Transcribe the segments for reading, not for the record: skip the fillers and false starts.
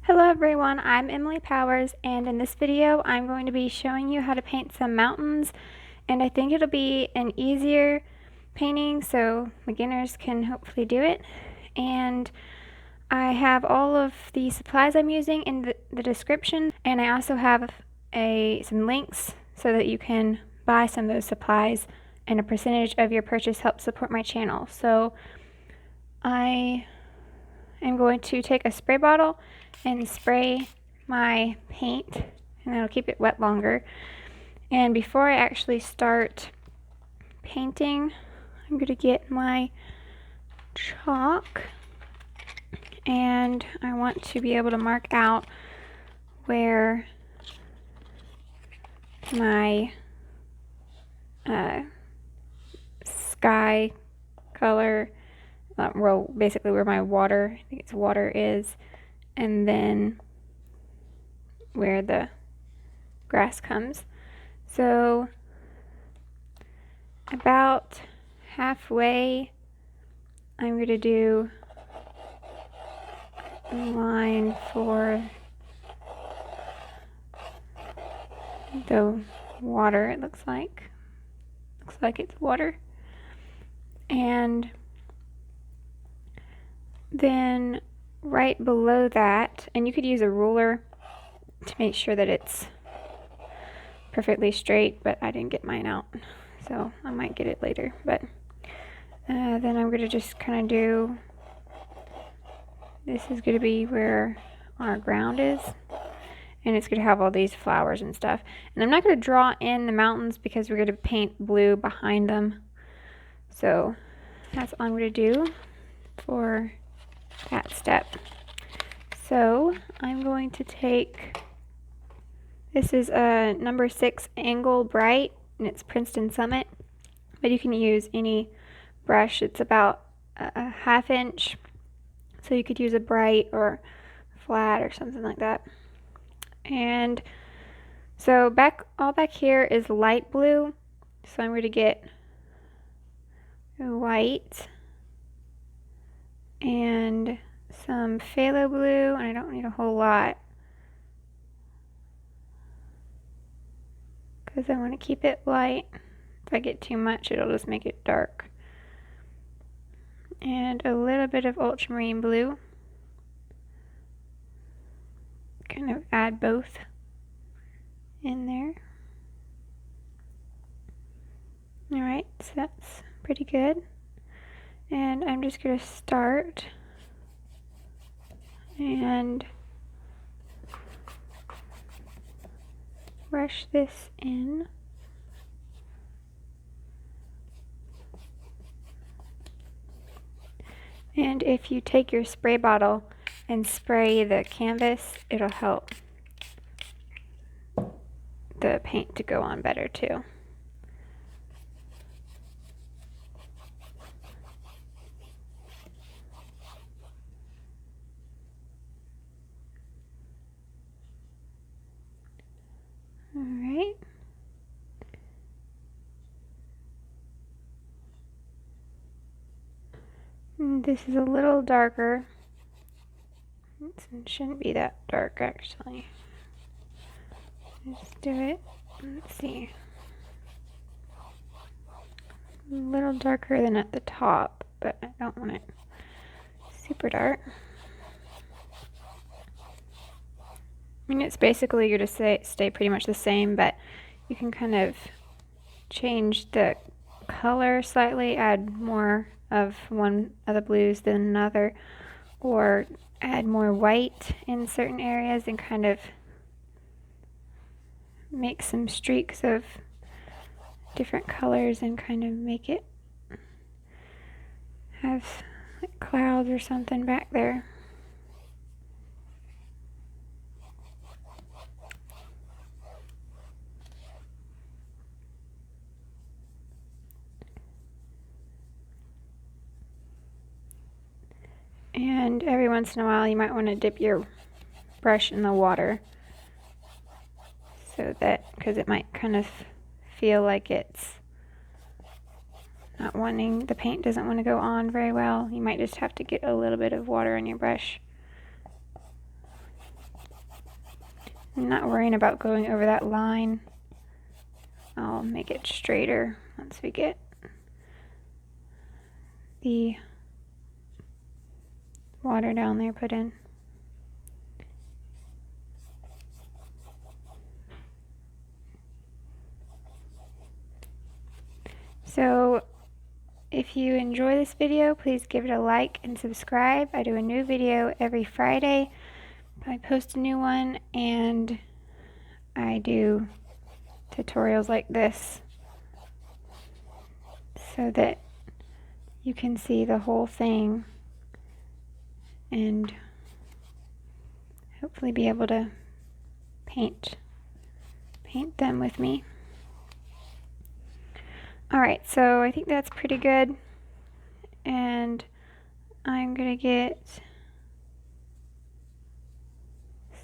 Hello everyone, I'm Emily Powers, and in this video I'm going to be showing you how to paint some mountains, and I think it'll be an easier painting so beginners can hopefully do it. And I have all of the supplies I'm using in the description, and I also have some links so that you can buy some of those supplies, and a percentage of your purchase helps support my channel. So I am going to take a spray bottle and spray my paint, and that'll keep it wet longer. And before I actually start painting, I'm going to get my chalk, and I want to be able to mark out where my sky color, well, basically where my water, I think it's water, is, and then where the grass comes. So about halfway, I'm going to do a line for the water. It looks like it's water. And then right below that, and you could use a ruler to make sure that it's perfectly straight, but I didn't get mine out, so I might get it later. But then I'm going to just kind of do, this is going to be where our ground is, and it's going to have all these flowers and stuff. And I'm not going to draw in the mountains because we're going to paint blue behind them. So that's all I'm going to do for that step. So I'm going to take, this is a number 6 Angle Bright, and it's Princeton Summit, but you can use any brush. It's about a ½ inch, so you could use a bright or flat or something like that. And so all back here is light blue, so I'm going to get white and some phthalo blue, and I don't need a whole lot because I want to keep it light. If I get too much, it'll just make it dark. And a little bit of ultramarine blue. Kind of add both in there. Alright, so that's pretty good. And I'm just going to start and brush this in. And if you take your spray bottle and spray the canvas, it'll help the paint to go on better too. Alright. This is a little darker. It shouldn't be that dark actually. Let's do it. Let's see. A little darker than at the top, but I don't want it super dark. I mean, it's basically going to stay pretty much the same, but you can kind of change the color slightly, add more of one of the blues than another, or add more white in certain areas and kind of make some streaks of different colors and kind of make it have like clouds or something back there. And every once in a while you might want to dip your brush in the water, so that, because it might kind of feel like it's not wanting, the paint doesn't want to go on very well. You might just have to get a little bit of water on your brush. I'm not worrying about going over that line. I'll make it straighter once we get the water down there put in. So if you enjoy this video, please give it a like and subscribe. I do a new video every Friday. I post a new one, and I do tutorials like this so that you can see the whole thing and hopefully be able to paint them with me. Alright, so I think that's pretty good, and I'm gonna get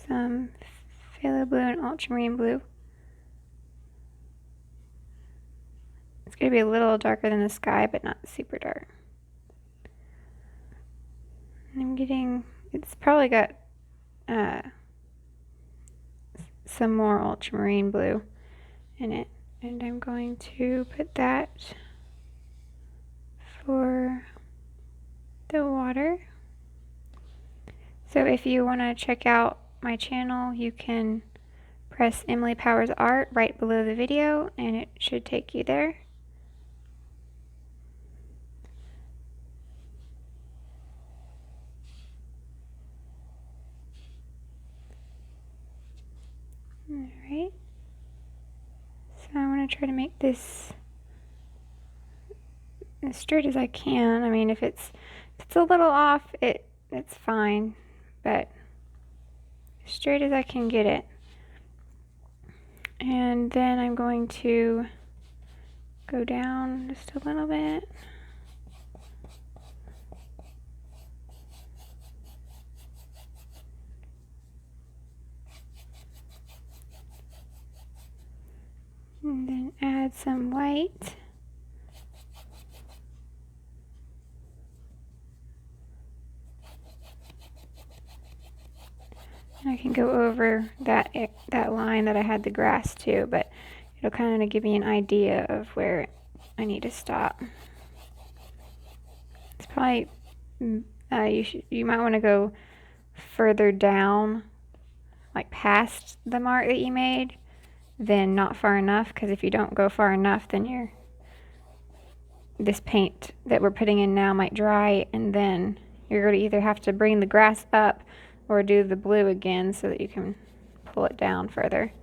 some Phthalo Blue and Ultramarine Blue. It's gonna be a little darker than the sky, but not super dark. And I'm getting, it's probably got some more Ultramarine Blue in it. And I'm going to put that for the water. So if you want to check out my channel, you can press Emily Powers Art right below the video, and it should take you there. Alright. So I want to try to make this as straight as I can. I mean, if it's a little off, it's fine, but as straight as I can get it. And then I'm going to go down just a little bit. And then add some white. And I can go over that line that I had the grass to, but it'll kind of give me an idea of where I need to stop. It's probably, you might want to go further down, like past the mark that you made, then not far enough, because if you don't go far enough, then this paint that we're putting in now might dry, and then you're going to either have to bring the grass up or do the blue again so that you can pull it down further.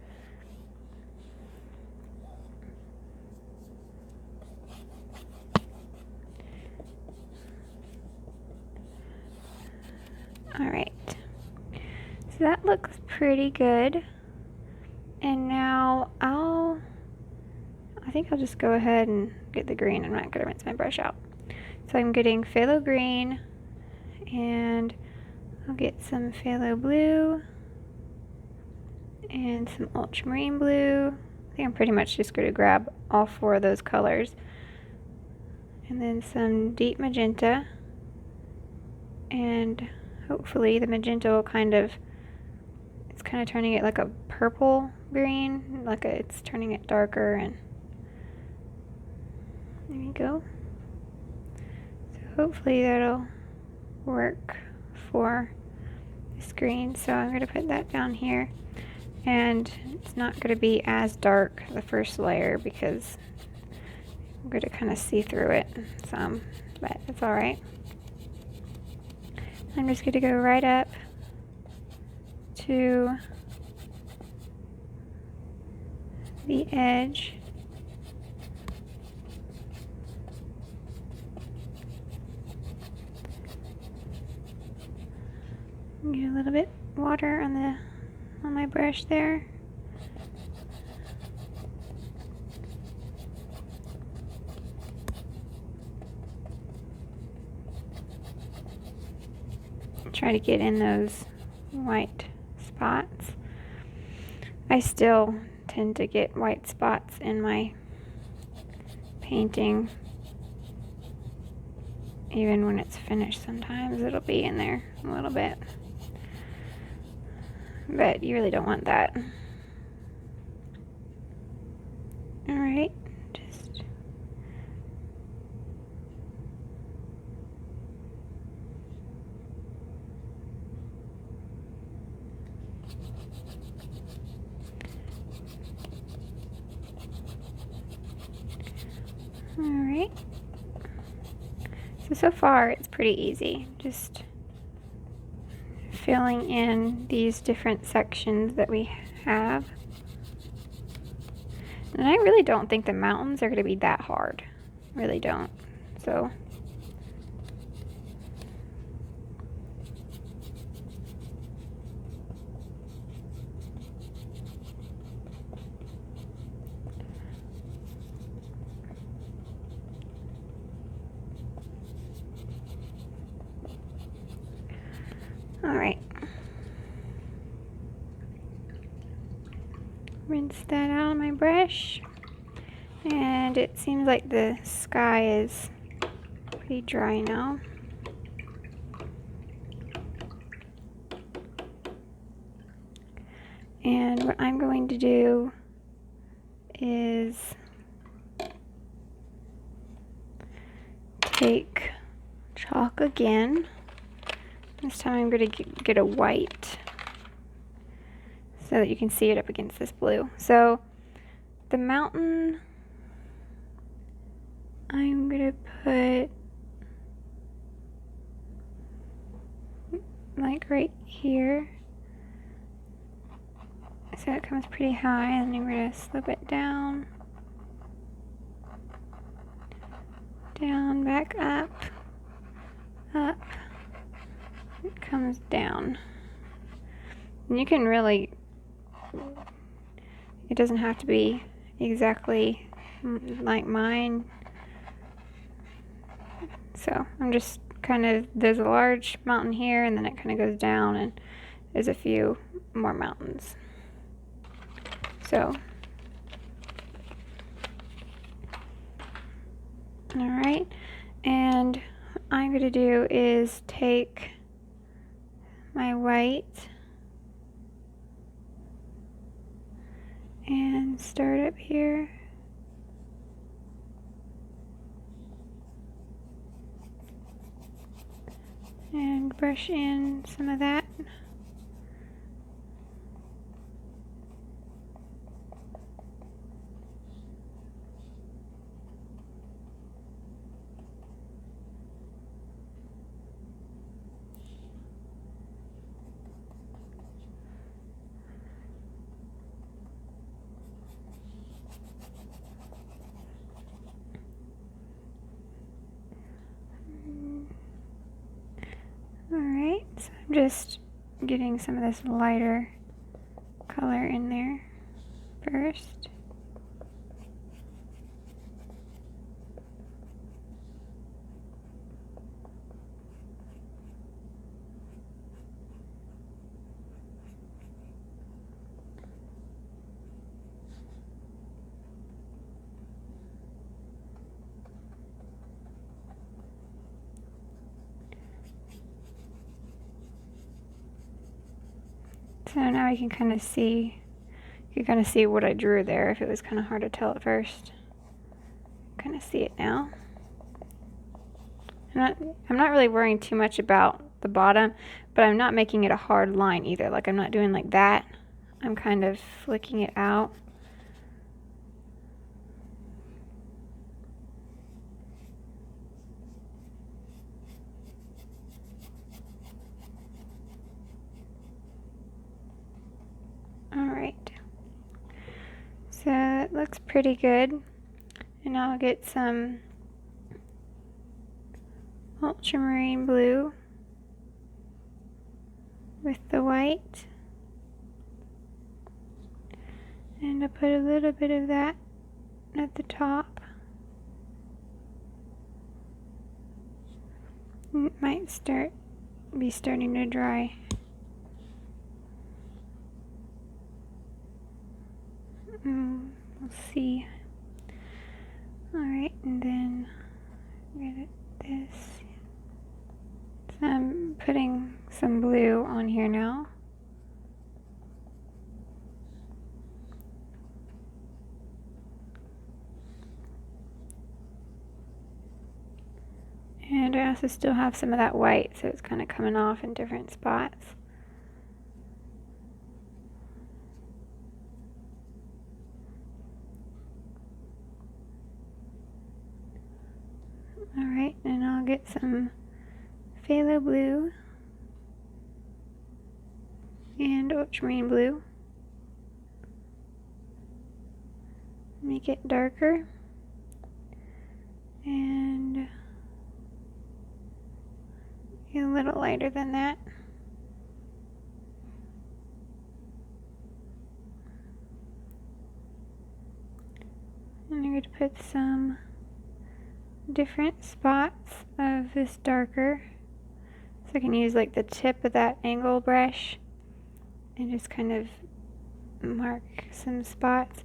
Alright, so that looks pretty good. And now I think I'll just go ahead and get the green. I'm not going to rinse my brush out. So I'm getting Phthalo Green, and I'll get some Phthalo Blue and some Ultramarine Blue. I think I'm pretty much just going to grab all four of those colors. And then some deep Magenta, and hopefully the Magenta will it's kind of turning it like a purple green, it's turning it darker, and there you go. So hopefully that'll work for this green. So I'm going to put that down here, and it's not going to be as dark, the first layer, because I'm going to kind of see through it some, but it's alright. I'm just going to go right up to the edge. Get a little bit water on my brush there. Try to get in those white spots. I still tend to get white spots in my painting. Even when it's finished, sometimes it'll be in there a little bit. but you really don't want that. Alright, just alright. So far it's pretty easy. Just filling in these different sections that we have. And I really don't think the mountains are going to be that hard. Really don't. So alright. Rinse that out on my brush. And it seems like the sky is pretty dry now. And what I'm going to do is take chalk again. This time I'm going to get a white so that you can see it up against this blue. So the mountain, I'm going to put like right here. So it comes pretty high, and then we're going to slope it down, down, back up, up. It comes down. And you can really, it doesn't have to be exactly like mine. So I'm just kind of, there's a large mountain here, and then it kind of goes down, and there's a few more mountains. So, alright, and what I'm going to do is take my white and start up here. And brush in some of that. Alright, so I'm just getting some of this lighter color in there first. So now you can kind of see, what I drew there if it was kind of hard to tell at first. Kind of see it now. I'm not really worrying too much about the bottom, but I'm not making it a hard line either. Like, I'm not doing like that. I'm kind of flicking it out. Alright, so it looks pretty good, and I'll get some Ultramarine Blue with the white, and I'll put a little bit of that at the top. It might be starting to dry. We'll see. Alright, and then get this. So I'm putting some blue on here now. And I also still have some of that white, so it's kind of coming off in different spots. Alright, and I'll get some Phthalo Blue and Ultramarine Blue. Make it darker. And get a little lighter than that. And I'm going to put some different spots of this darker. So I can use like the tip of that angle brush and just kind of mark some spots.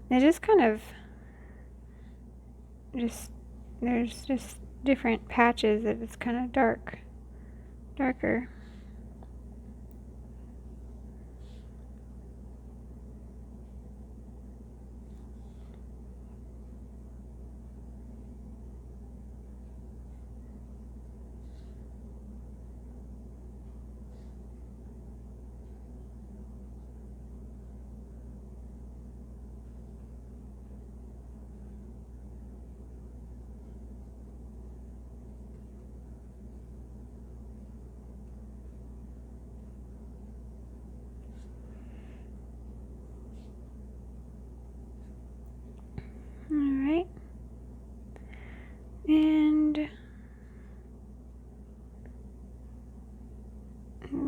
And just kind of there's just different patches that it's kind of darker. Alright, and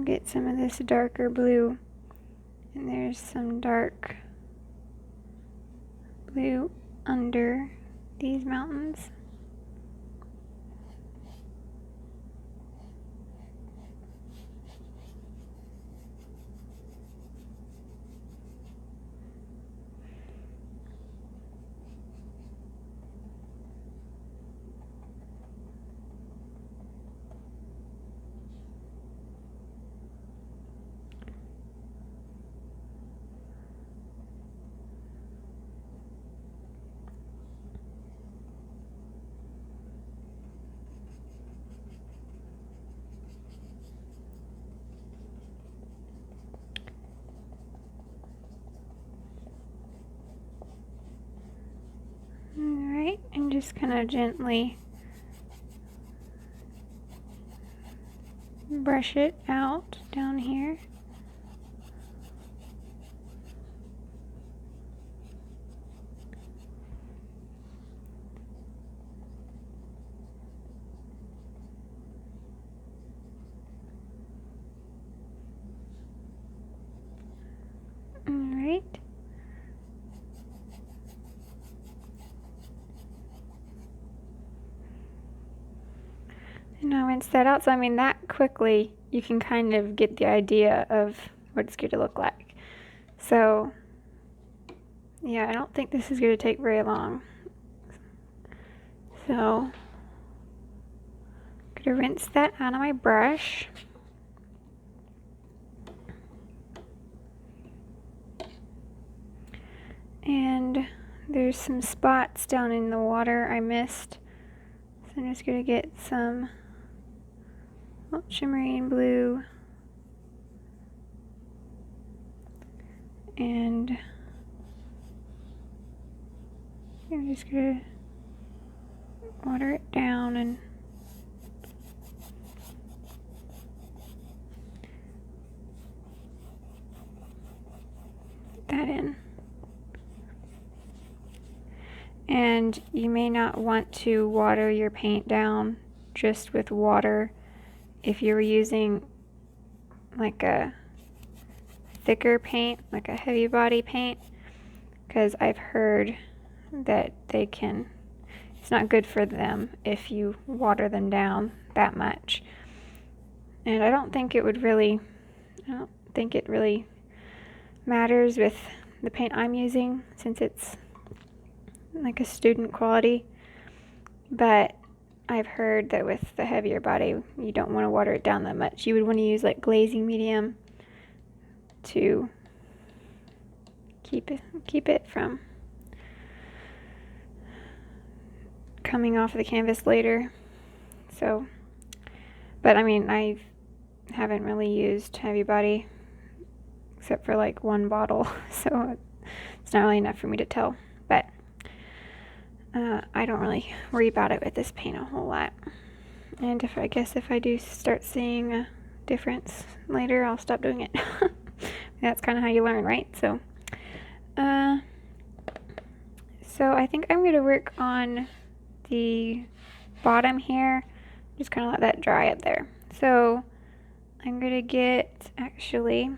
get some of this darker blue, and there's some dark blue under these mountains. Alright, and just kind of gently brush it out down here. Alright. And I'll rinse that out. So I mean, that quickly you can kind of get the idea of what it's going to look like. So yeah, I don't think this is going to take very long. So I'm going to rinse that out of my brush. And there's some spots down in the water I missed. So I'm just going to get some Ultramarine Blue and I'm just going to water it down and put that in. And you may not want to water your paint down just with water if you were using like a thicker paint, like a heavy body paint, because I've heard that it's not good for them if you water them down that much. And I don't think it really matters with the paint I'm using, since it's like a student quality. But I've heard that with the heavier body, you don't want to water it down that much. You would want to use like glazing medium to keep it from coming off of the canvas later. So, but I mean, I haven't really used Heavy Body except for like one bottle, so it's not really enough for me to tell. But I don't really worry about it with this paint a whole lot. And I guess if I do start seeing a difference later, I'll stop doing it. That's kind of how you learn, right? So I think I'm going to work on the bottom here. Just kind of let that dry up there. So I'm going to get, actually,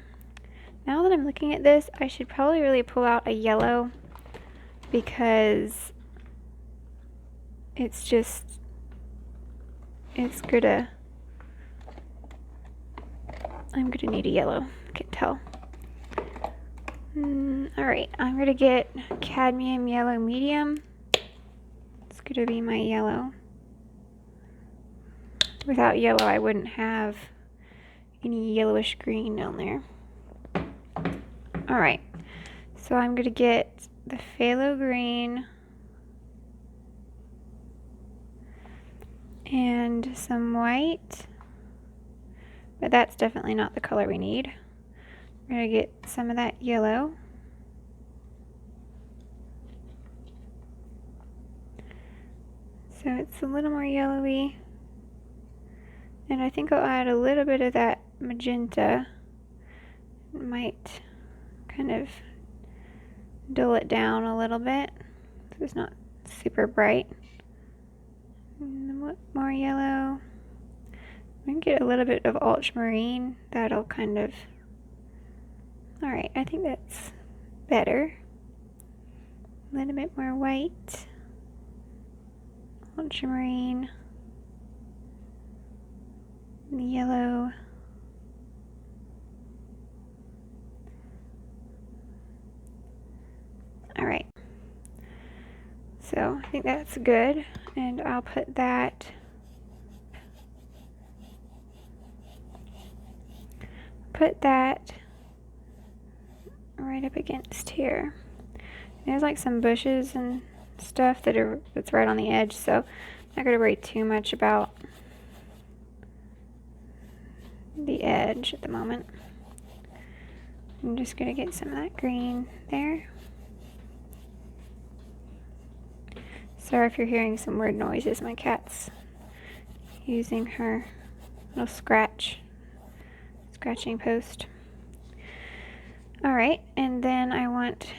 now that I'm looking at this, I should probably really pull out a yellow, because it's gonna, I'm gonna need a yellow, I can tell. Alright, I'm gonna get Cadmium Yellow Medium. It's gonna be my yellow. Without yellow, I wouldn't have any yellowish green down there. Alright, so I'm gonna get the Phthalo Green and some white, but that's definitely not the color we need. We're gonna get some of that yellow. So it's a little more yellowy. And I think I'll add a little bit of that magenta. It might kind of dull it down a little bit so it's not super bright. And more yellow. We can get a little bit of ultramarine. That'll kind of... Alright, I think that's better. A little bit more white. Ultramarine. The yellow. Alright. So I think that's good. And I'll put that right up against here. There's like some bushes and stuff that's right on the edge, so I'm not going to worry too much about the edge at the moment. I'm just going to get some of that green there. Sorry if you're hearing some weird noises. My cat's using her little scratching post. Alright, and then I want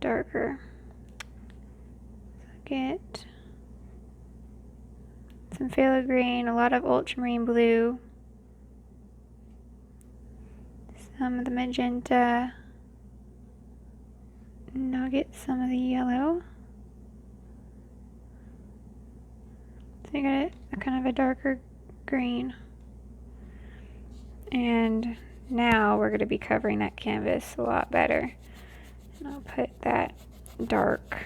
darker. So get some Phthalo Green, a lot of Ultramarine Blue, some of the Magenta, and I'll get some of the yellow. So you got a kind of a darker green. And now we're going to be covering that canvas a lot better. And I'll put that dark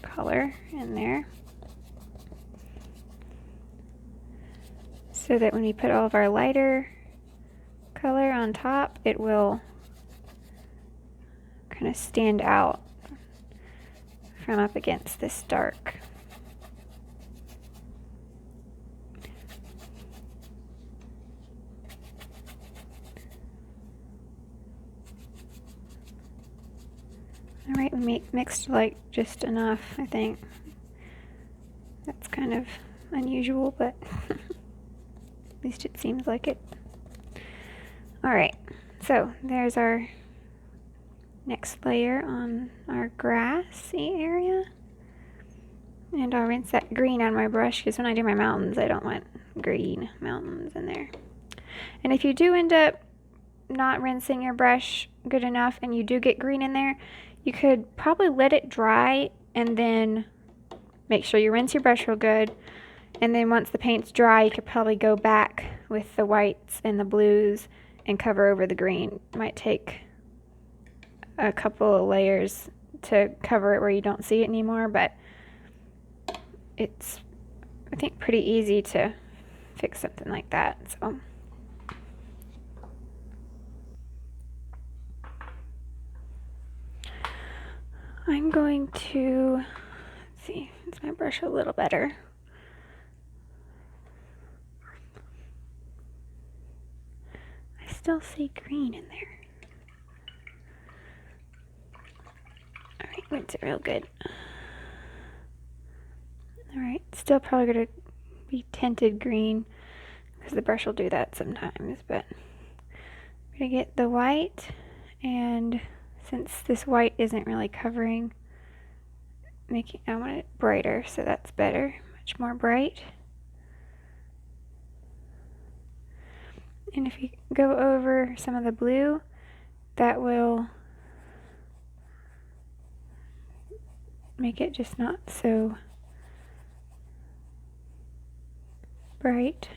color in there, so that when we put all of our lighter color on top, it will kind of stand out from up against this dark. Alright, we mixed like just enough, I think. That's kind of unusual, but at least it seems like it. Alright, so there's our next layer on our grassy area. And I'll rinse that green out of my brush, because when I do my mountains, I don't want green mountains in there. And if you do end up not rinsing your brush good enough and you do get green in there, you could probably let it dry and then make sure you rinse your brush real good. And then once the paint's dry, you could probably go back with the whites and the blues and cover over the green. It might take a couple of layers to cover it where you don't see it anymore, but it's, I think, pretty easy to fix something like that. So I'm going to, let's see, is my brush a little better? still see green in there. Alright, that's real good. Alright, still probably going to be tinted green because the brush will do that sometimes, but I'm going to get the white, and since this white isn't really covering, I want it brighter, so that's better, much more bright. And if you go over some of the blue, that will make it just not so bright.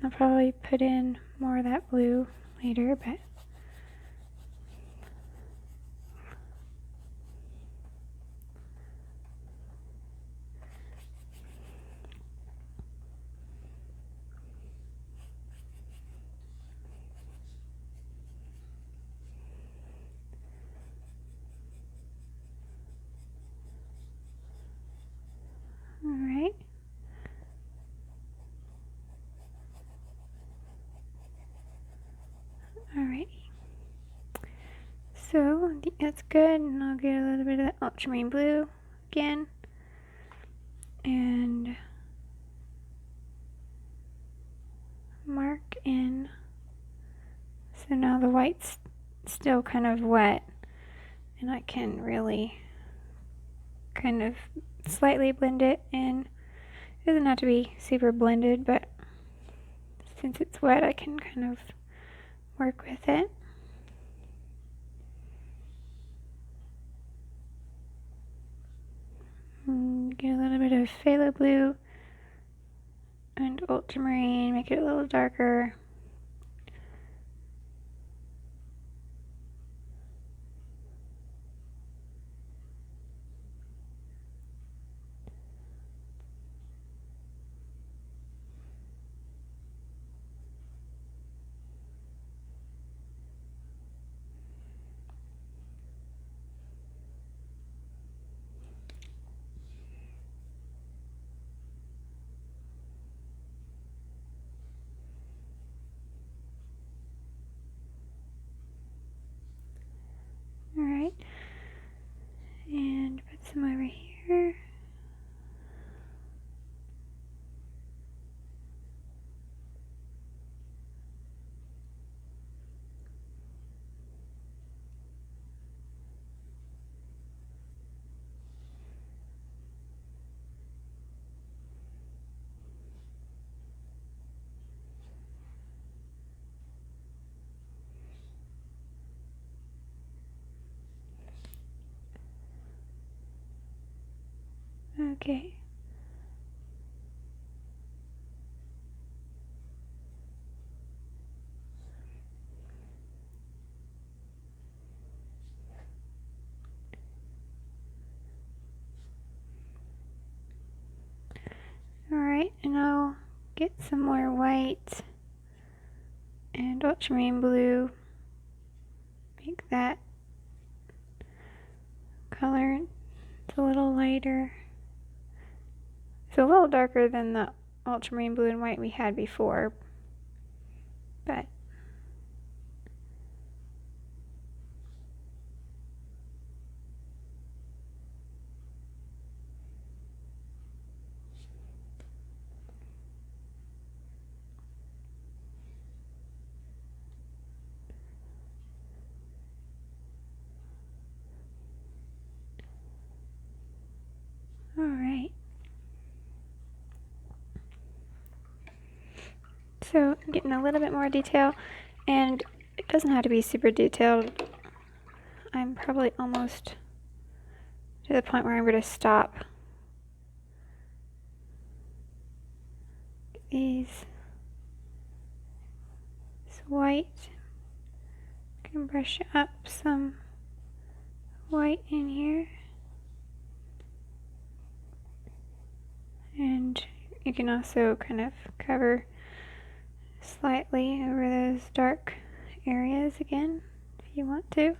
I'll probably put in more of that blue later, but alright. Alrighty. So I think that's good, and I'll get a little bit of that ultramarine blue again. And mark in. So now the white's still kind of wet, and I can really kind of slightly blend it in. It doesn't have to be super blended, but since it's wet, I can kind of work with it. And get a little bit of Phthalo Blue and Ultramarine, make it a little darker. Alright, and put some over here. Okay. Alright, and I'll get some more white and ultramarine blue. Make that color, it's a little lighter. It's a little darker than the ultramarine blue and white we had before, but alright. So I'm getting a little bit more detail, and it doesn't have to be super detailed. I'm probably almost to the point where I'm going to stop. This white, I can brush up some white in here, and you can also kind of cover slightly over those dark areas again if you want to.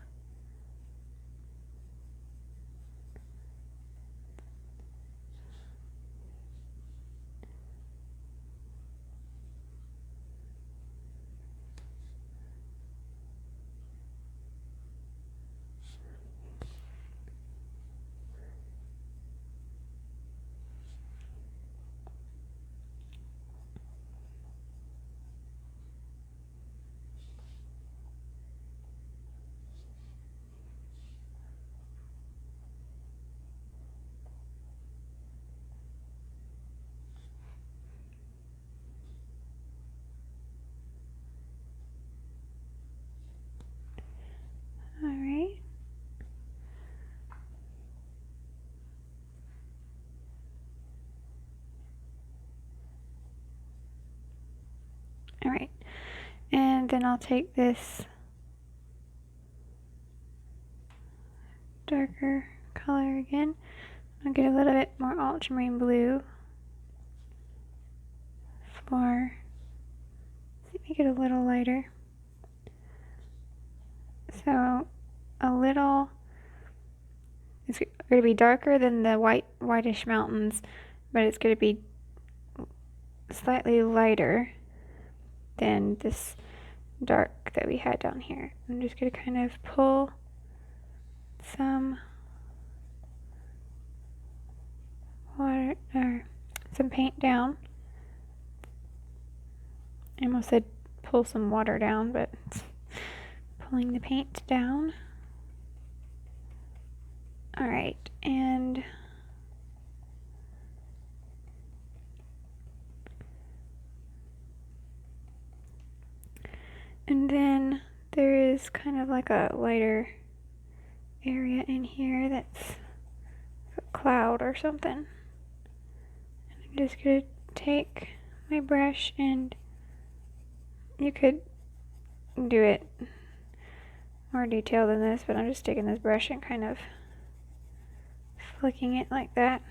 Alright, and then I'll take this darker color again. I'll get a little bit more ultramarine blue for, make it a little lighter. So a little, it's going to be darker than the whitish mountains, but it's going to be slightly lighter than this dark that we had down here. I'm just going to kind of pull some water or some paint down. I almost said pull some water down, but it's pulling the paint down. Alright, and then there is kind of like a lighter area in here that's a cloud or something. And I'm just going to take my brush, and you could do it more detailed than this, but I'm just taking this brush and kind of flicking it like that.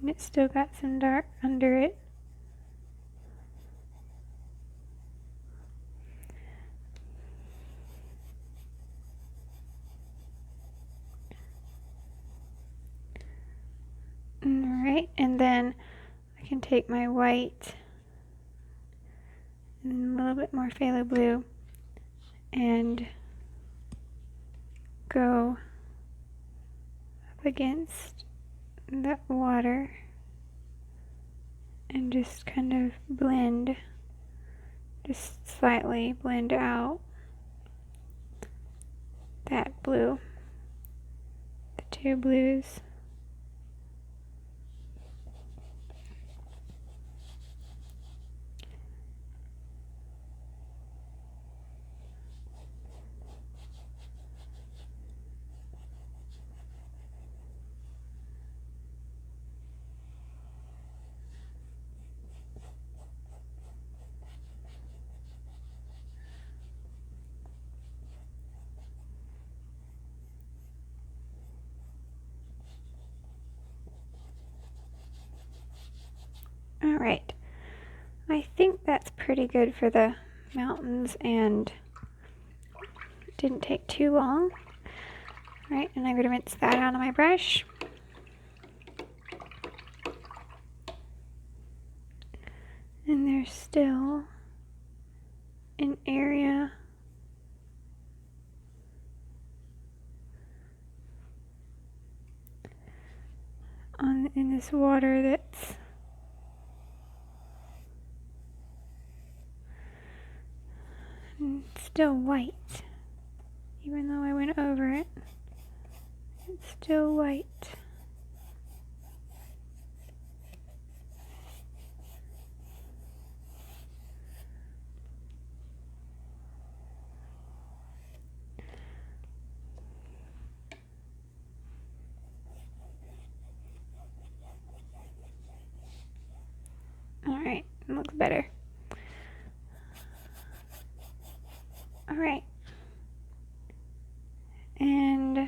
And it's still got some dark under it. Alright, and then I can take my white and a little bit more phthalo blue and go up against that water and just kind of blend, just slightly blend out that blue, the two blues. Alright, I think that's pretty good for the mountains, and it didn't take too long. Alright, and I'm going to rinse that out of my brush. And there's still an area in this water that's still white. Even though I went over it, it's still white. Alright, it looks better. Alright. And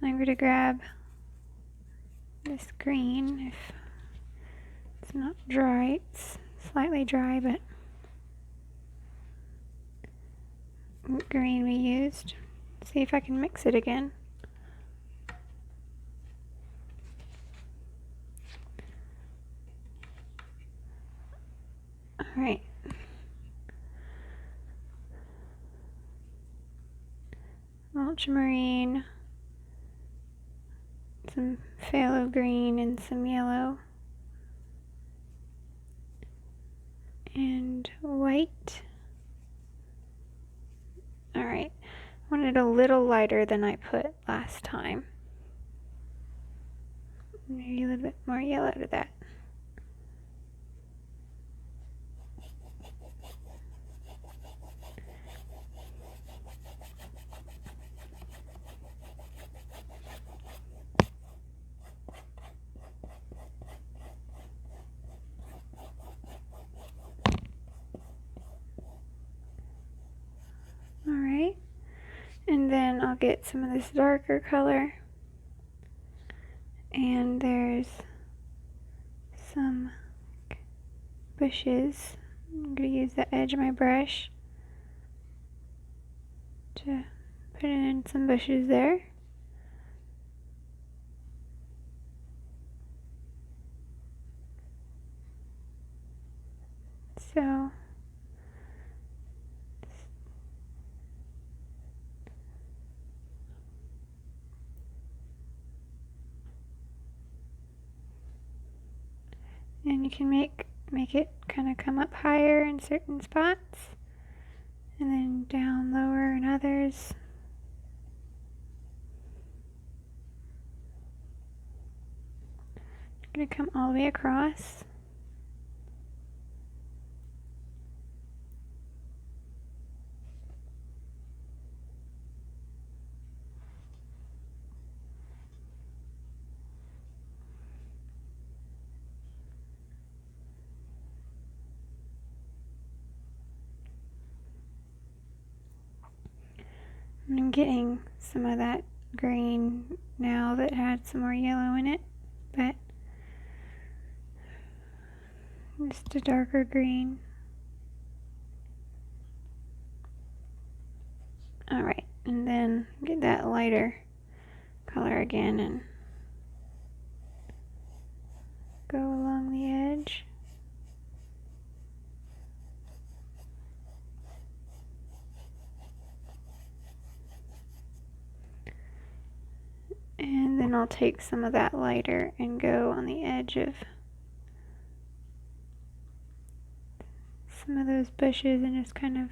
I'm going to grab this green. If it's not dry, it's slightly dry, but what green we used. See if I can mix it again. Alright. Ultramarine, some phthalo green, and some yellow, and white. Alright, I wanted a little lighter than I put last time. Maybe a little bit more yellow to that. get some of this darker color. And there's some bushes. I'm going to use the edge of my brush to put in some bushes there. So and you can make it kind of come up higher in certain spots and then down lower in others. I'm going to come all the way across. I'm getting some of that green now that had some more yellow in it, but just a darker green. Alright, and then get that lighter color again and go along the edge. And then I'll take some of that lighter and go on the edge of some of those bushes and just kind of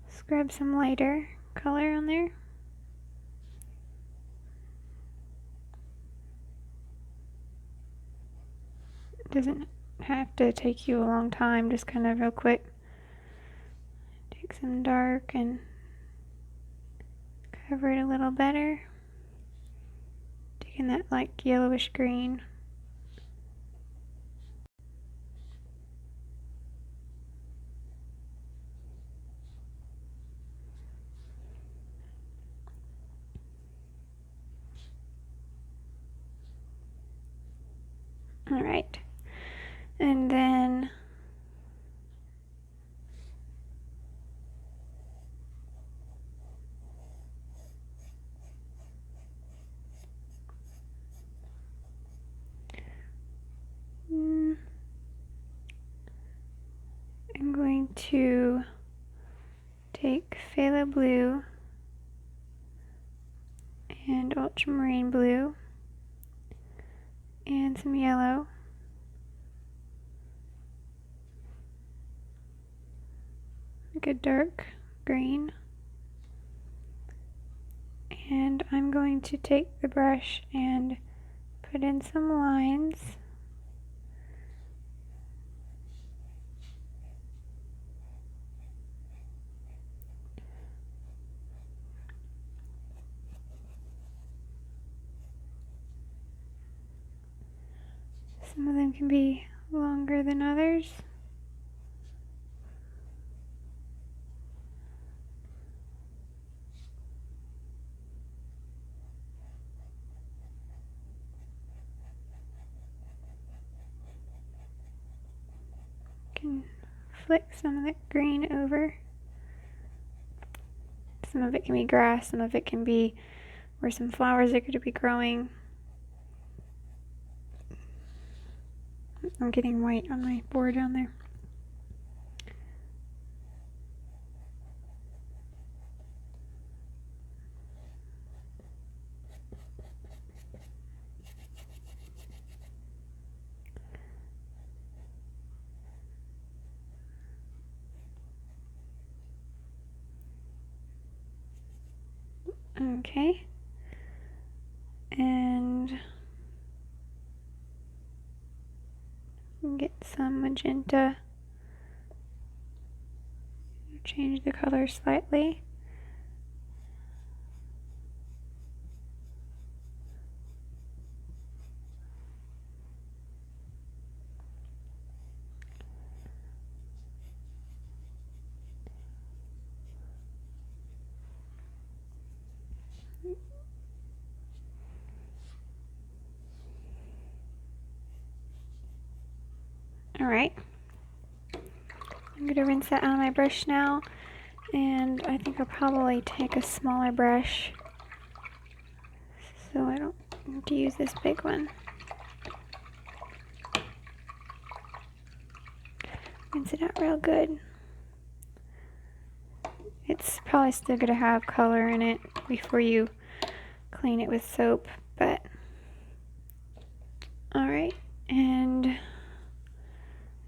scrub some lighter color on there. It doesn't have to take you a long time, just kind of real quick. Take some dark and cover it a little better. Taking that like yellowish green. Alright, and then I'm going to take Phthalo Blue and Ultramarine Blue and some yellow. Like a dark green. And I'm going to take the brush and put in some lines. Some of them can be longer than others. Can flick some of that green over. Some of it can be grass, some of it can be where some flowers are going to be growing. I'm getting white on my board down there. Okay. And get some magenta. Change the color slightly. Alright. I'm going to rinse that out of my brush now. And I think I'll probably take a smaller brush so I don't need to use this big one. Rinse it out real good. It's probably still going to have color in it before you clean it with soap, but alright, and I'm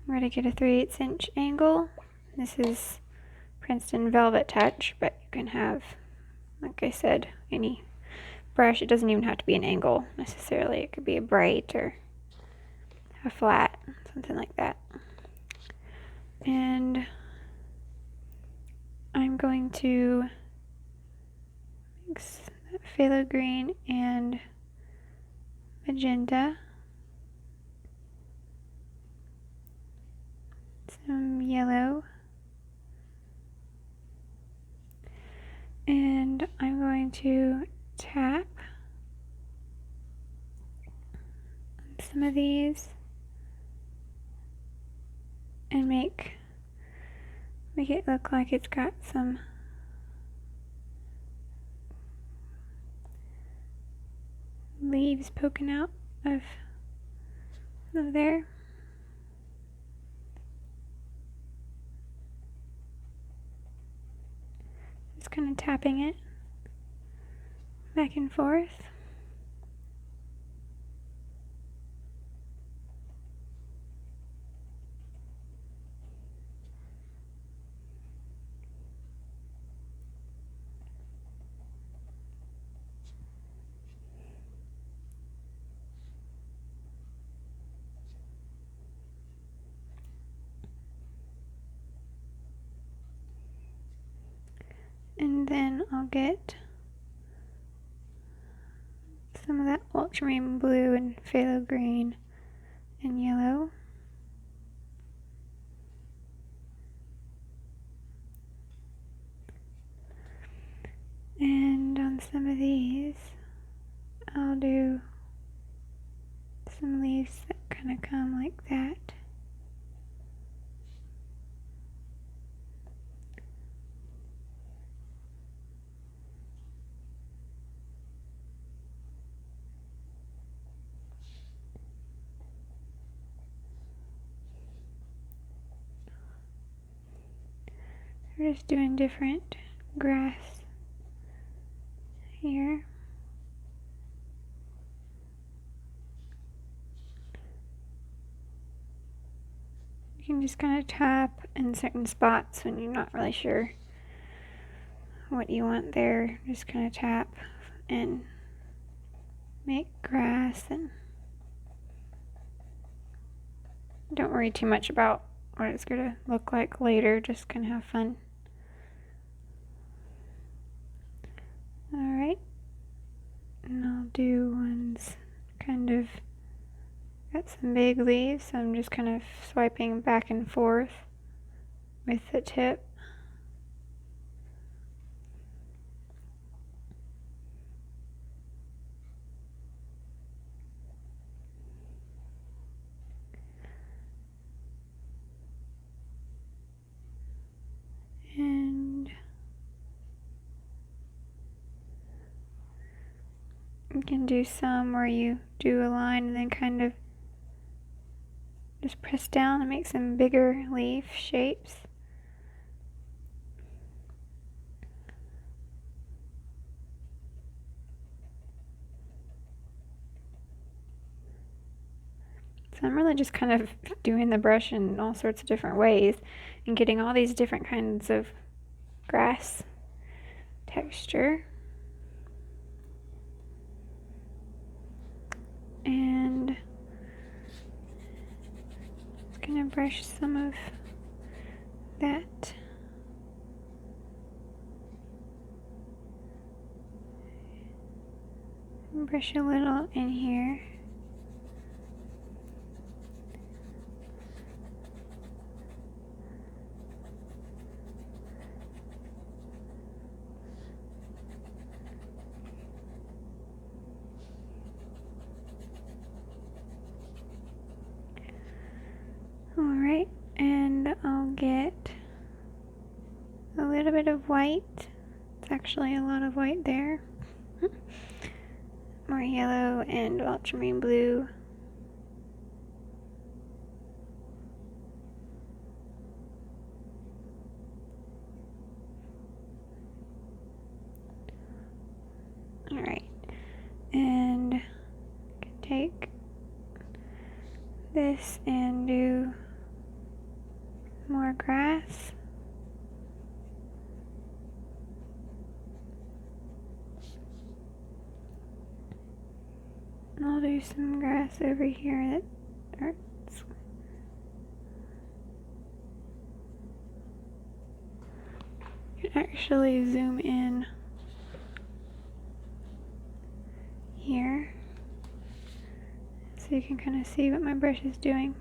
going to get a 3/8 inch angle. This is Princeton Velvetouch, but you can have, like I said, any brush. It doesn't even have to be an angle necessarily. It could be a bright or a flat, something like that. And I'm going to mix Phthalo Green and Magenta, some yellow, and I'm going to tap on some of these and make it look like it's got some leaves poking out of there. Just kind of tapping it back and forth. And then I'll get some of that Ultramarine Blue and Phthalo Green and yellow. And on some of these, I'll do some leaves that kind of come like that. We're just doing different grass here. You can just kind of tap in certain spots when you're not really sure what you want there. Just kind of tap and make grass, and don't worry too much about what it's going to look like later. Just kind of have fun. Alright, and I'll do ones kind of got some big leaves, so I'm just kind of swiping back and forth with the tip. And you can do some where you do a line and then kind of just press down and make some bigger leaf shapes. So I'm really just kind of doing the brush in all sorts of different ways and getting all these different kinds of grass texture. And just gonna brush some of that. And brush a little in here. a little bit of white. It's actually a lot of white there. More yellow and ultramarine blue. Alright, and I can take this and do more grass. And I'll do some grass over here that hurts. You can actually zoom in here so you can kind of see what my brush is doing.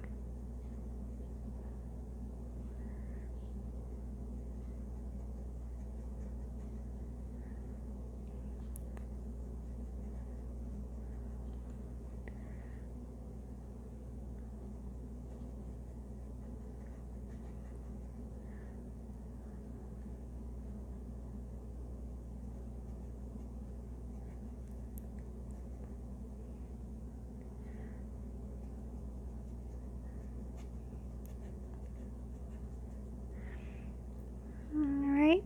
Alright,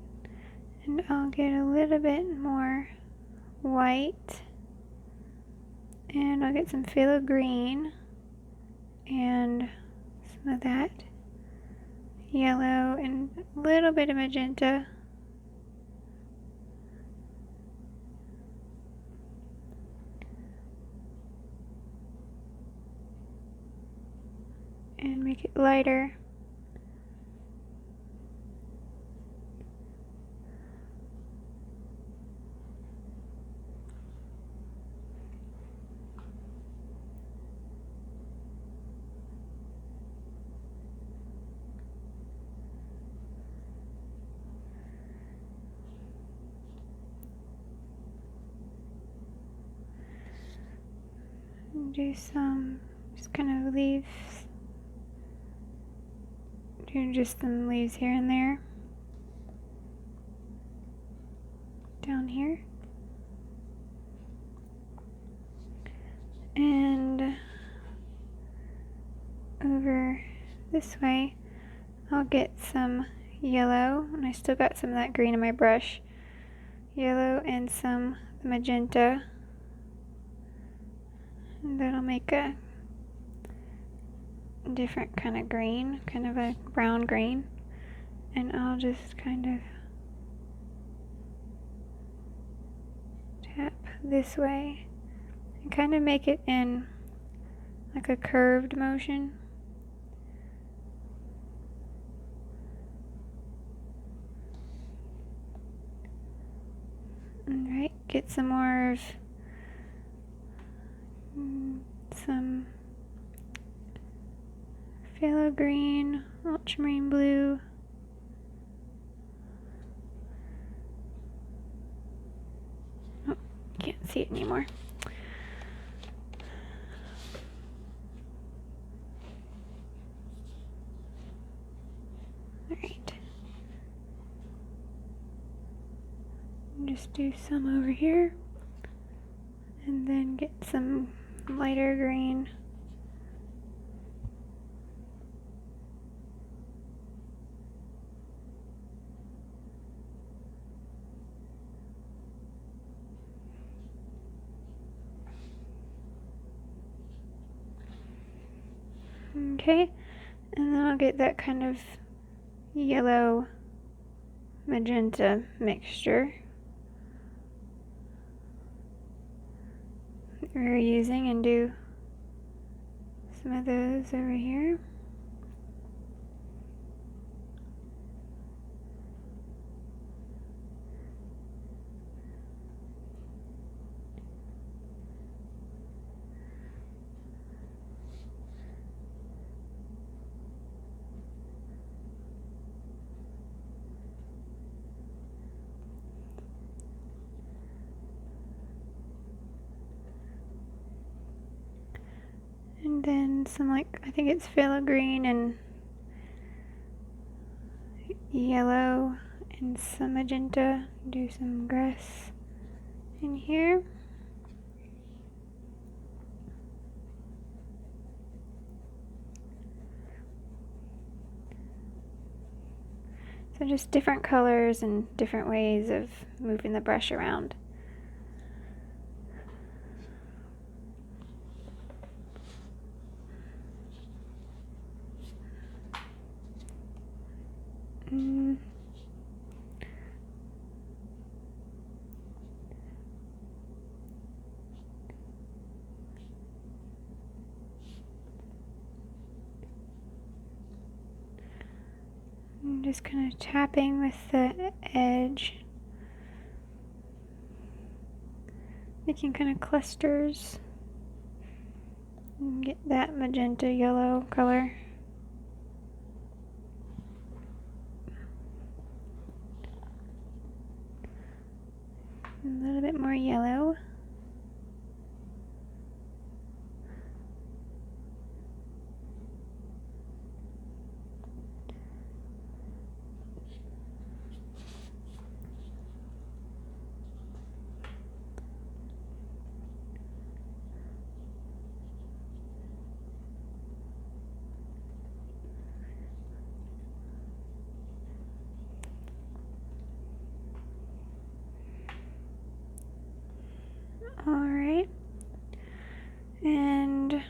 and I'll get a little bit more white, and I'll get some Phthalo Green and some of that yellow and a little bit of magenta. And make it lighter. Do some just kind of leaves. Do just some leaves here and there. Down here. And over this way, I'll get some yellow, and I still got some of that green in my brush. Yellow and some magenta. And that'll make a different kind of green, kind of a brown green. And I'll just kind of tap this way and kind of make it in like a curved motion. Alright, get some more of some Phthalo Green, Ultramarine Blue. Oh, can't see it anymore. Alright. Just do some over here. And then get some lighter green. Okay, and then I'll get that kind of yellow magenta mixture that we're using and do some of those over here. And then some, like, I think it's Phthalo Green and yellow and some magenta, do some grass in here. So just different colors and different ways of moving the brush around. I'm just kind of tapping with the edge, making kind of clusters, and get that magenta yellow color. A little bit more yellow. Alright, and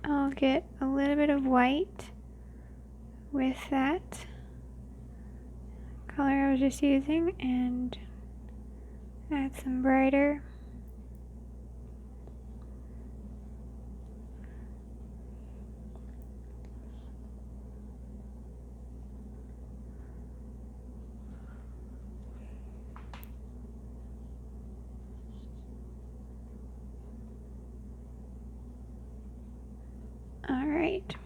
I'll get a little bit of white with that color I was just using and add some brighter. Alright,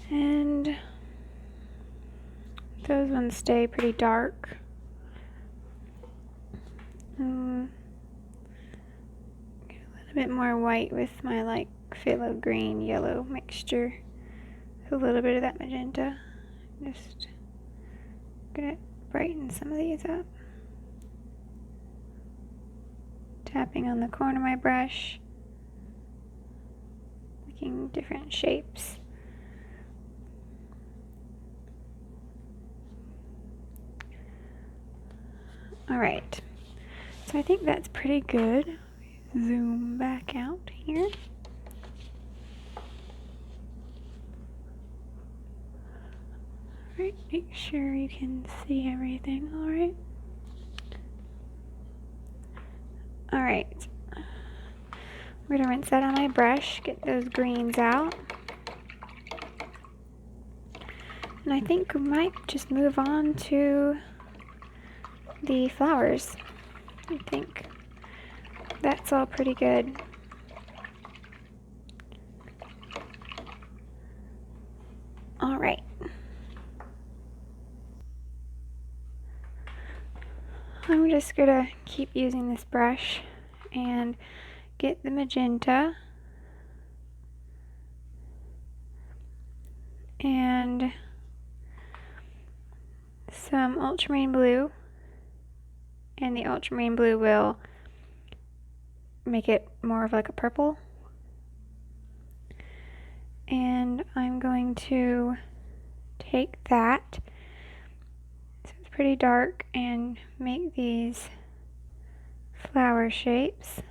and those ones stay pretty dark. Get a little bit more white with my like phthalo green yellow mixture. A little bit of that magenta. Just gonna brighten some of these up. Tapping on the corner of my brush, making different shapes. Alright, so I think that's pretty good. Zoom back out here. Alright, make sure you can see everything, alright? Alright, I'm going to rinse that on my brush, get those greens out. And I think we might just move on to the flowers. I think that's all pretty good. Alright. I'm just gonna keep using this brush and get the magenta and some ultramarine blue, and the ultramarine blue will make it more of like a purple. And I'm going to take that, so it's pretty dark, and make these flower shapes.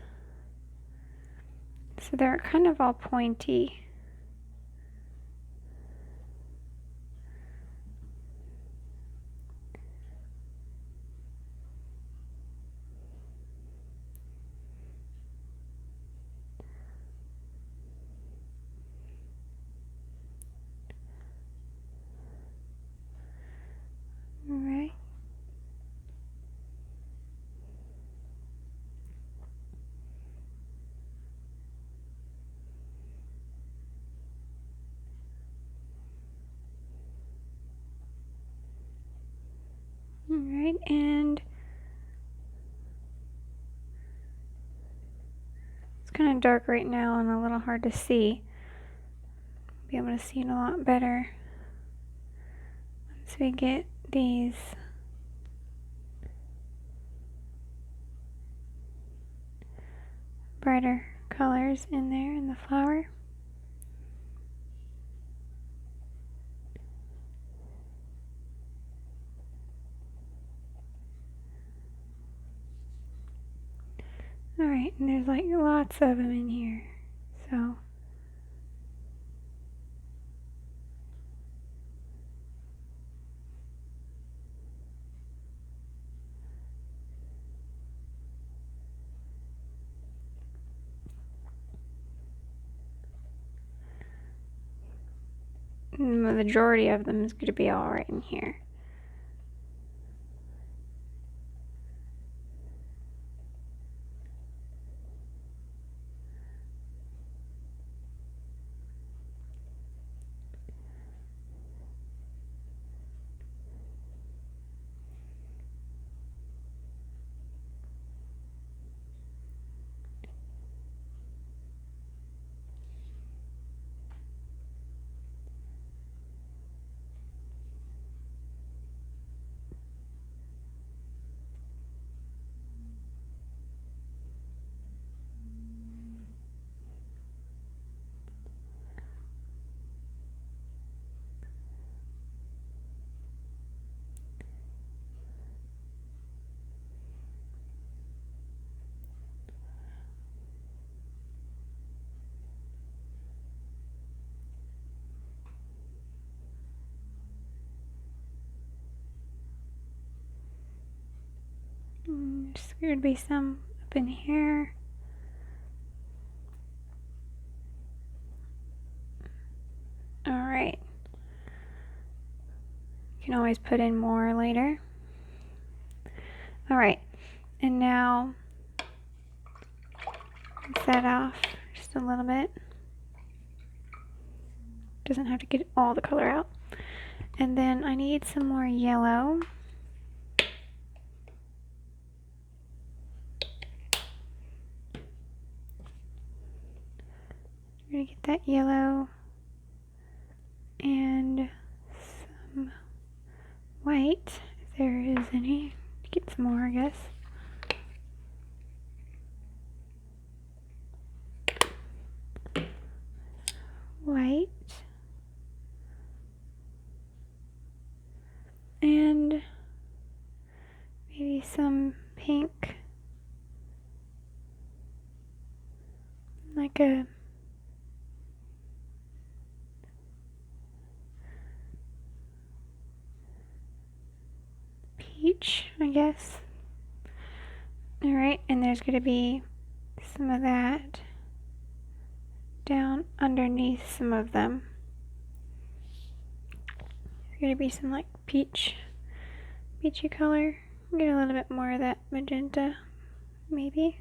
So they're kind of all pointy. Alright. Alright, and it's kind of dark right now and a little hard to see. Be able to see it a lot better once we get these brighter colors in there in the flower. Alright, and there's like lots of them in here, so the majority of them is going to be all right in here. There's going to be some up in here. Alright. You can always put in more later. Alright, and now rinse that off just a little bit. Doesn't have to get all the color out. And then I need some more yellow. I'm going to get that yellow and some white, if there is any. Get some more, I guess. White. And maybe some pink. Like a peach, I guess. Alright, and there's going to be some of that down underneath some of them. There's going to be some like peachy color. Get a little bit more of that magenta, maybe.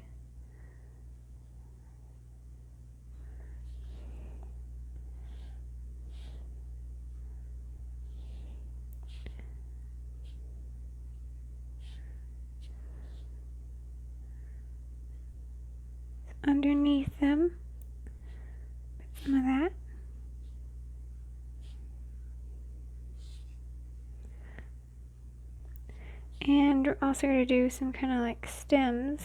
Underneath them, put some of that. And we're also going to do some kind of like stems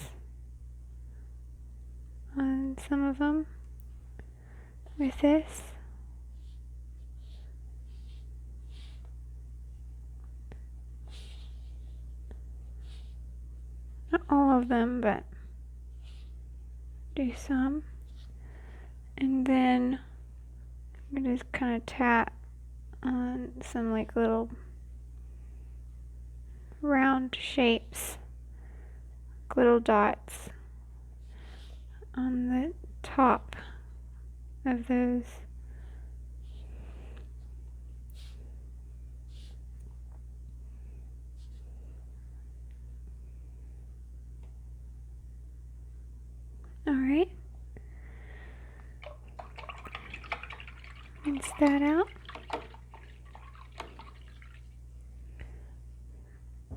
on some of them with this. Not all of them, but do some. And then I'm going to just kind of tap on some like little round shapes, little dots on the top of those. Alright. Rinse that out.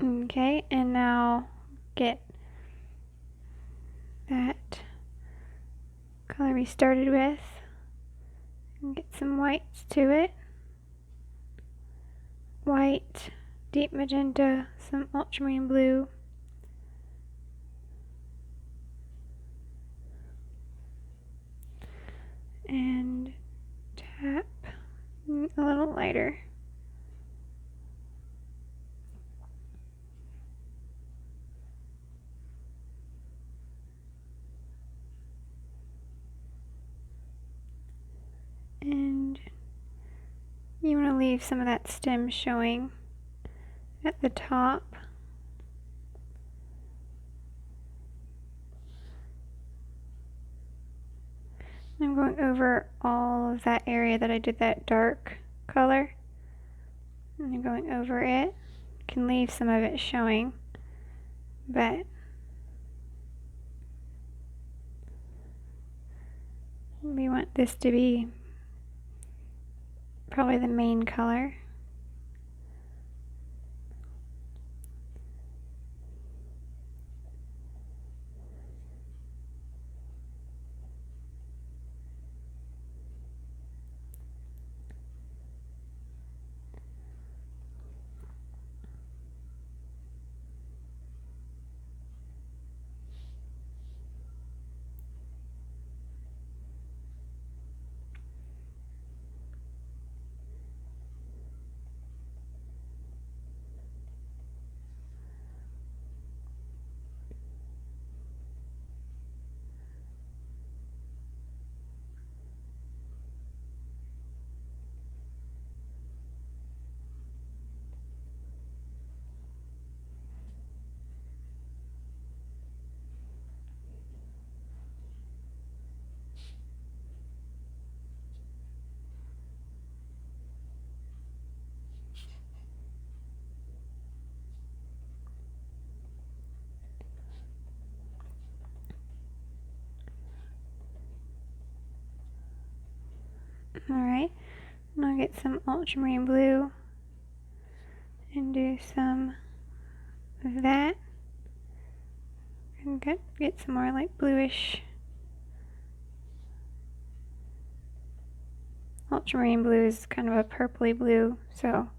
Okay, and now get that color we started with and get some whites to it. White, deep magenta, some ultramarine blue, and tap a little lighter. And you want to leave some of that stem showing at the top. I'm going over all of that area that I did that dark color. And I'm going over it. You can leave some of it showing, but we want this to be probably the main color. Alright, and I'll get some ultramarine blue and do some of that. And get some more like bluish. Ultramarine blue is kind of a purpley blue, so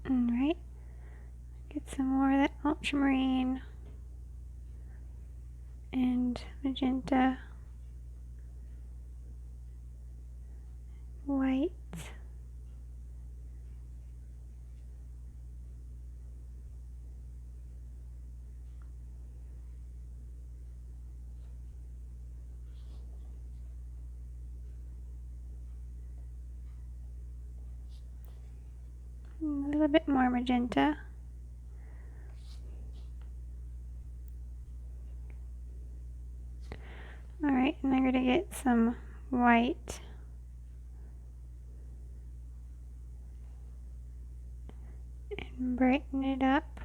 alright, get some more of that ultramarine and magenta, white, a little bit more magenta. Alright, and I'm going to get some white and brighten it up.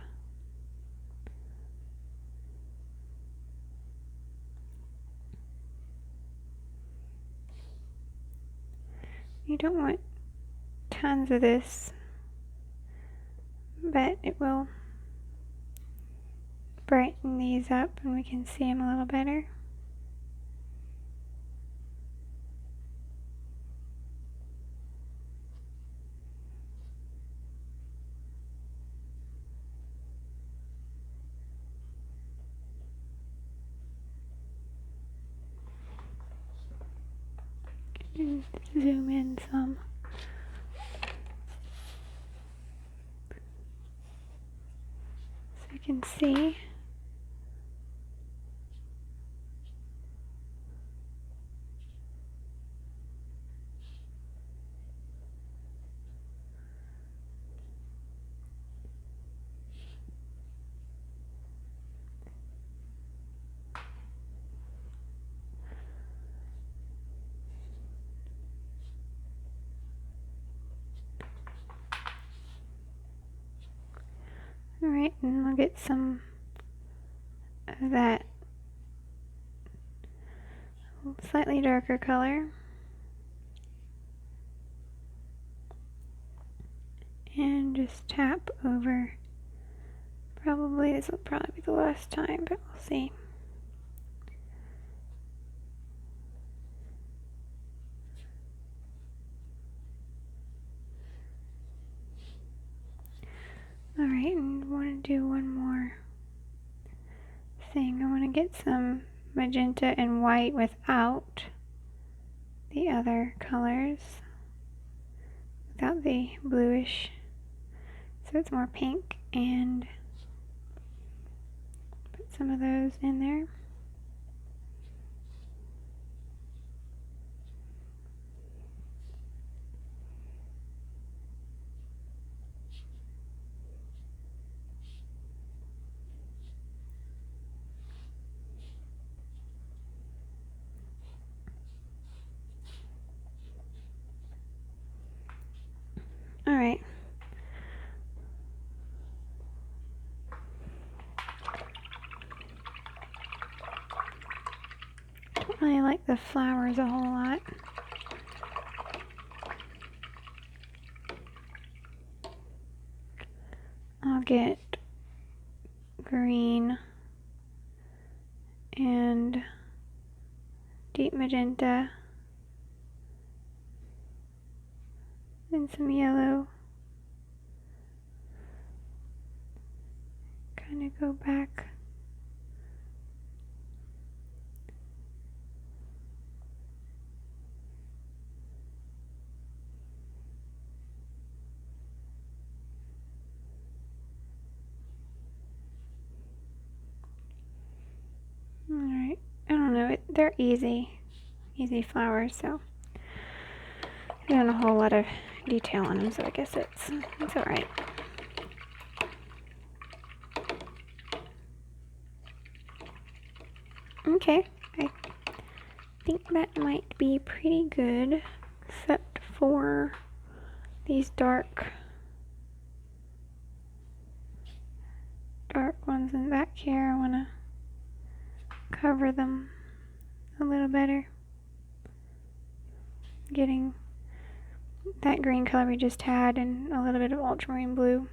You don't want tons of this, but it will brighten these up and we can see them a little better. And zoom in some. So you can see. Alright, and I'll get some of that slightly darker color. And just tap over. Probably, this will probably be the last time, but we'll see. Alright, and I want to do one more thing. I want to get some magenta and white without the other colors, without the bluish, so it's more pink, and put some of those in there. Alright. Don't really like the flowers a whole lot. I'll get green and deep magenta and some yellow. Kind of go back. Alright, I don't know, they're easy flowers, so I don't have a whole lot of detail on them, so I guess it's alright. Okay, I think that might be pretty good, except for these dark ones in back here. I want to cover them a little better, getting that green color we just had and a little bit of ultramarine blue.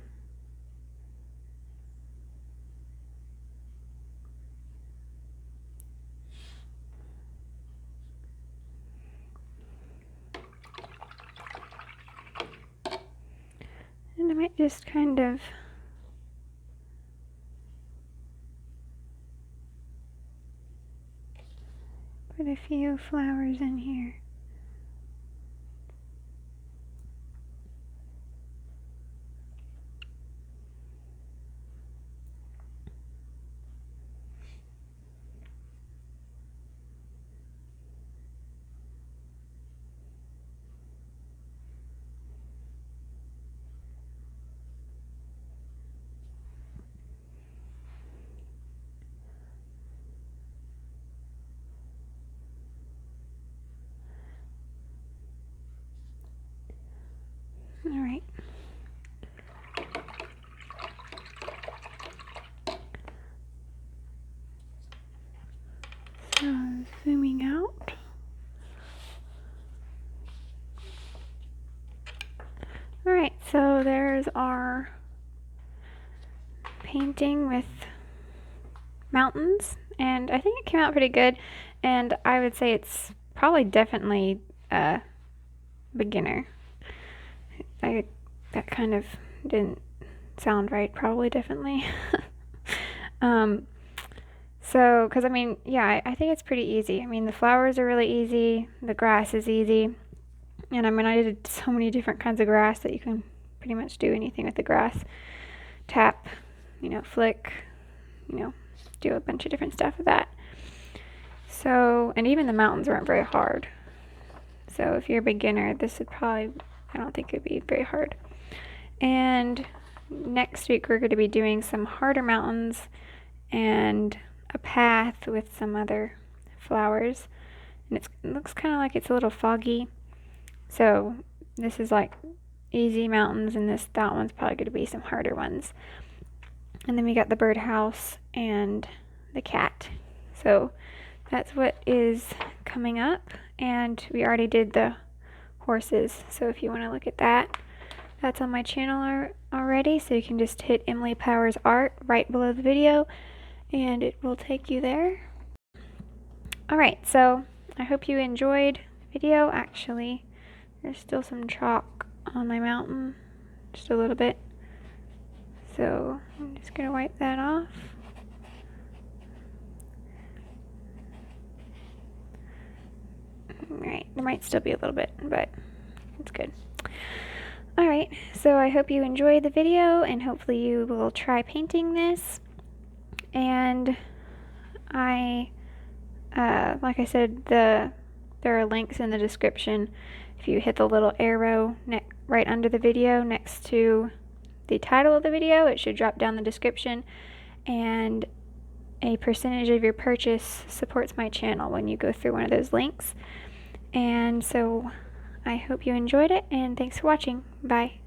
And I might just kind of put a few flowers in here. All right. So zooming out. All right, so there's our painting with mountains, and I think it came out pretty good, and I would say it's probably definitely a beginner. That kind of didn't sound right, probably definitely. So, because I mean, yeah, I think it's pretty easy. I mean, the flowers are really easy, the grass is easy, and I mean, I did so many different kinds of grass that you can pretty much do anything with the grass. Tap, flick, do a bunch of different stuff with that. So, and even the mountains weren't very hard. So if you're a beginner, this would probably, I don't think it'd be very hard. And next week we're going to be doing some harder mountains and a path with some other flowers. And it looks kind of like it's a little foggy. So this is like easy mountains, and that one's probably going to be some harder ones. And then we got the birdhouse and the cat. So that's what is coming up. And we already did the horses, so if you want to look at that, that's on my channel already, so you can just hit Emily Powers Art right below the video and it will take you there. Alright, so I hope you enjoyed the video. Actually, there's still some chalk on my mountain, just a little bit, so I'm just going to wipe that off. Alright, there might still be a little bit, but it's good. Alright, so I hope you enjoyed the video, and hopefully you will try painting this. And like I said, there are links in the description. If you hit the little arrow right under the video next to the title of the video, it should drop down the description, and a percentage of your purchase supports my channel when you go through one of those links. And so I hope you enjoyed it, and thanks for watching. Bye.